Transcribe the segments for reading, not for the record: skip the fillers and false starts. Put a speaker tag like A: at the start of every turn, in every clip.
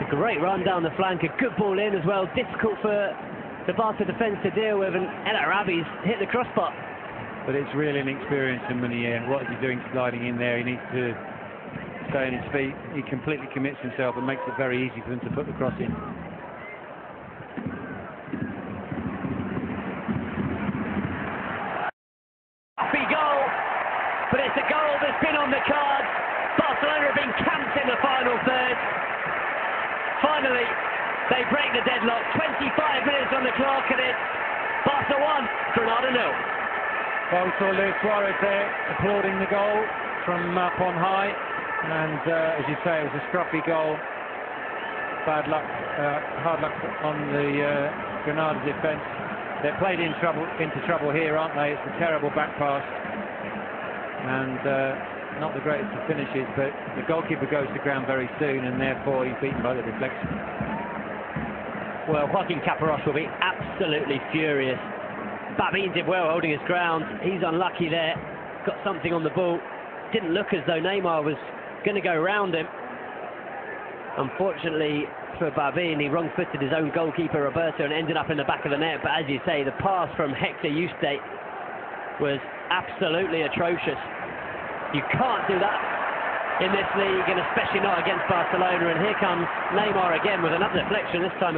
A: A great run down the flank, a good ball in as well. Difficult for the Barca defence to deal with, and El Arabi's hit the crossbar.
B: But it's really an experience in Md.Ekhtiar. What is he doing sliding in there? He needs to stay on his feet. He completely commits himself and makes it very easy for them to put the cross in.
A: Big goal, but it's a goal that's been on the cards. Barcelona have been camped in the final third. Finally, they break the deadlock. 25 minutes on the clock, and it's Barca 1, Granada 0.
B: Well, we saw Luis Suarez there applauding the goal from up on high, and as you say, it was a scruffy goal. Bad luck, hard luck on the Granada defence. They're played into trouble here, aren't they? It's a terrible back pass, and not the greatest of finishes, but the goalkeeper goes to ground very soon, and therefore he's beaten by the deflection.
A: Well, Joaquin Caparrós will be absolutely furious. Babin did well holding his ground. He's unlucky there. Got something on the ball. Didn't look as though Neymar was going to go round him. Unfortunately for Babin, he wrong-footed his own goalkeeper Roberto and ended up in the back of the net. But as you say, the pass from Ekhtiar was absolutely atrocious. You can't do that in this league, and especially not against Barcelona. And here comes Neymar again with another deflection, this time.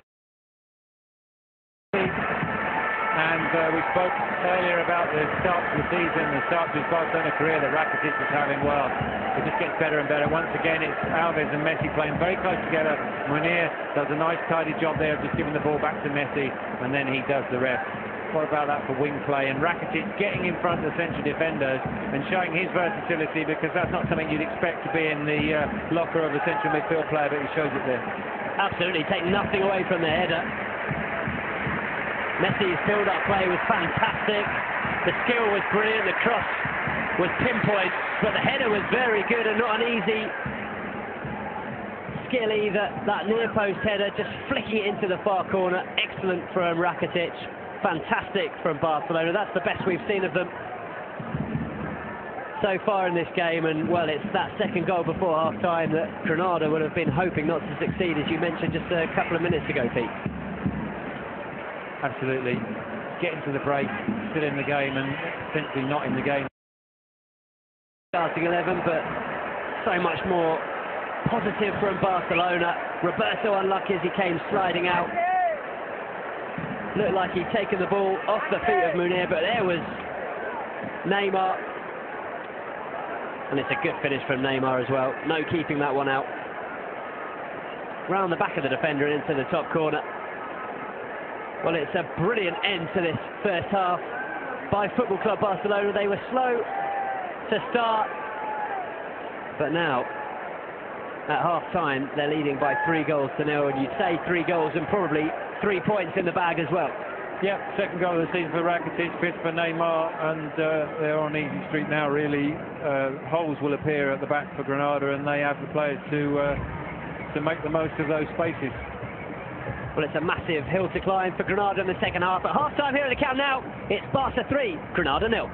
B: And we spoke earlier about the start to the season, the start to his Barcelona career that Rakitic was having. Well, it just gets better and better. Once again, it's Alves and Messi playing very close together. Munir does a nice tidy job there of just giving the ball back to Messi, and then he does the rest. What about that for wing play? And Rakitic getting in front of the central defenders and showing his versatility, because that's not something you'd expect to be in the locker of a central midfield player, but he shows it there.
A: Absolutely, take nothing away from the header. Messi's build-up play was fantastic. The skill was brilliant. The cross was pinpoint, but the header was very good and not an easy skill either. That near post header, just flicking it into the far corner. Excellent from Rakitic. Fantastic from Barcelona. That's the best we've seen of them so far in this game. And well, it's that second goal before half-time that Granada would have been hoping not to succeed, as you mentioned just a couple of minutes ago, Pete.
B: Absolutely. Getting to the break, still in the game, and essentially not in the game.
A: Starting 11, but so much more positive from Barcelona. Roberto unlucky as he came sliding out. Looked like he'd taken the ball off the feet of Munir, but there was Neymar. And it's a good finish from Neymar as well. No keeping that one out. Round the back of the defender and into the top corner. Well, it's a brilliant end to this first half by Football Club Barcelona. They were slow to start, but now at half-time they're leading by 3-0, and you'd say 3 goals and probably 3 points in the bag as well.
B: Yeah, second goal of the season for Rakitic, fifth for Neymar, and they're on easy street now, really. Holes will appear at the back for Granada, and they have the players to make the most of those spaces.
A: Well, it's a massive hill to climb for Granada in the second half. At half-time here at the Camp Nou, it's Barca 3, Granada 0.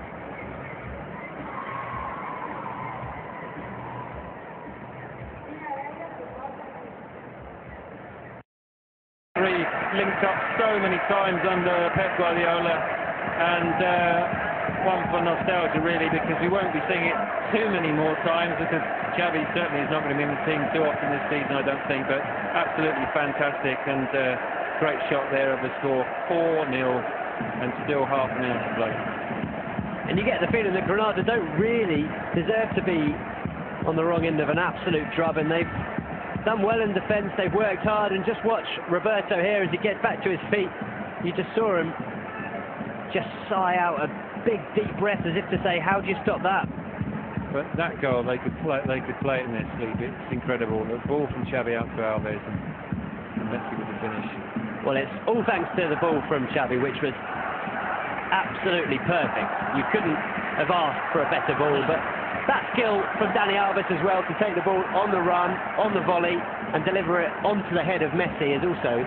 B: Linked up so many times under Pep Guardiola, and one for nostalgia really, because we won't be seeing it too many more times, because Xavi certainly is not going to be in the team too often this season, I don't think, but absolutely fantastic, and great shot there of the score, 4-0, and still half an hour to play.
A: And you get the feeling that Granada don't really deserve to be on the wrong end of an absolute drubbing. They've done well in defence, they've worked hard, and just watch Roberto here as he gets back to his feet. You just saw him just sigh out a big deep breath as if to say, how do you stop that?
B: But that goal, they could play it in their sleep. It's incredible. The ball from Xavi out to Alves, and Messi with the finish.
A: Well, it's all thanks to the ball from Xavi, which was absolutely perfect. You couldn't have asked for a better ball, but that skill from Dani Alves as well, to take the ball on the run, on the volley, and deliver it onto the head of Messi is also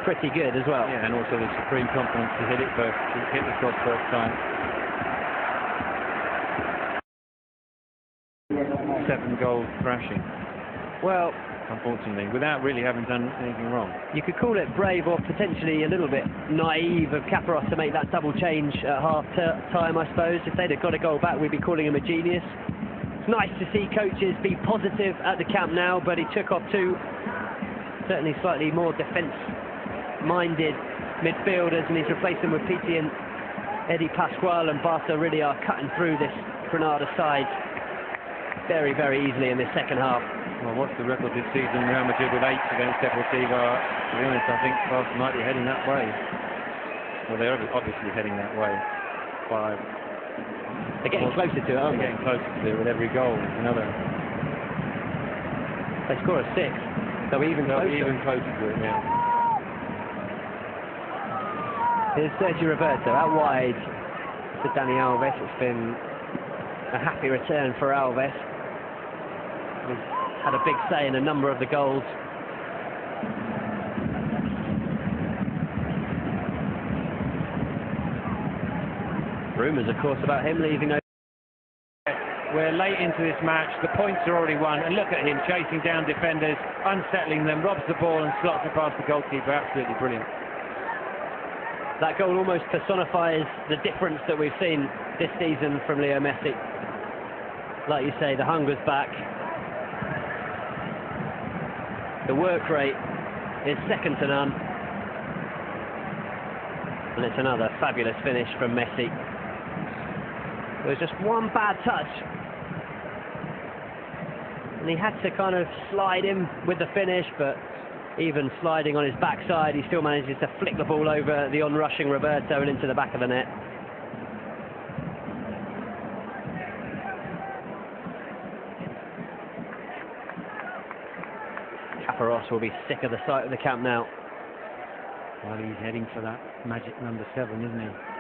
A: pretty good as well.
B: Yeah, and also the supreme confidence to hit it first, to hit the cross first time. 7 goals thrashing.
A: Well,
B: unfortunately, without really having done anything wrong.
A: You could call it brave or potentially a little bit naive of Caparrós to make that double change at half-time, I suppose. If they'd have got a goal back, we'd be calling him a genius. It's nice to see coaches be positive at the Camp Nou, but he took off two certainly slightly more defence-minded midfielders, and he's replaced them with Piti and Eddie Pascual, and Barca really are cutting through this Granada side very, very easily in the second half.
B: Well, what's the record this season? Real Madrid with 8 against Deportivo. To be honest, I think Barca might be heading that way. Well, they're obviously heading that way. 5.
A: They're getting closer to it, aren't they?
B: Getting closer to it with every goal. Another.
A: They score a 6. They'll be even closer.
B: Even closer to it, yeah.
A: Here's Sergio Roberto out wide to Dani Alves. It's been a happy return for Alves. He's had a big say in a number of the goals. Rumours, of course, about him leaving.
B: We're late into this match. The points are already won. And look at him chasing down defenders, unsettling them, robs the ball and slots it past the goalkeeper. Absolutely brilliant.
A: That goal almost personifies the difference that we've seen this season from Leo Messi. Like you say, the hunger's back. The work rate is second to none. And it's another fabulous finish from Messi. There was just one bad touch. And he had to kind of slide in with the finish, but even sliding on his backside, he still manages to flick the ball over the onrushing Roberto and into the back of the net. Caparrós will be sick of the sight of the Camp Nou.
B: Well, he's heading for that magic number 7, isn't he?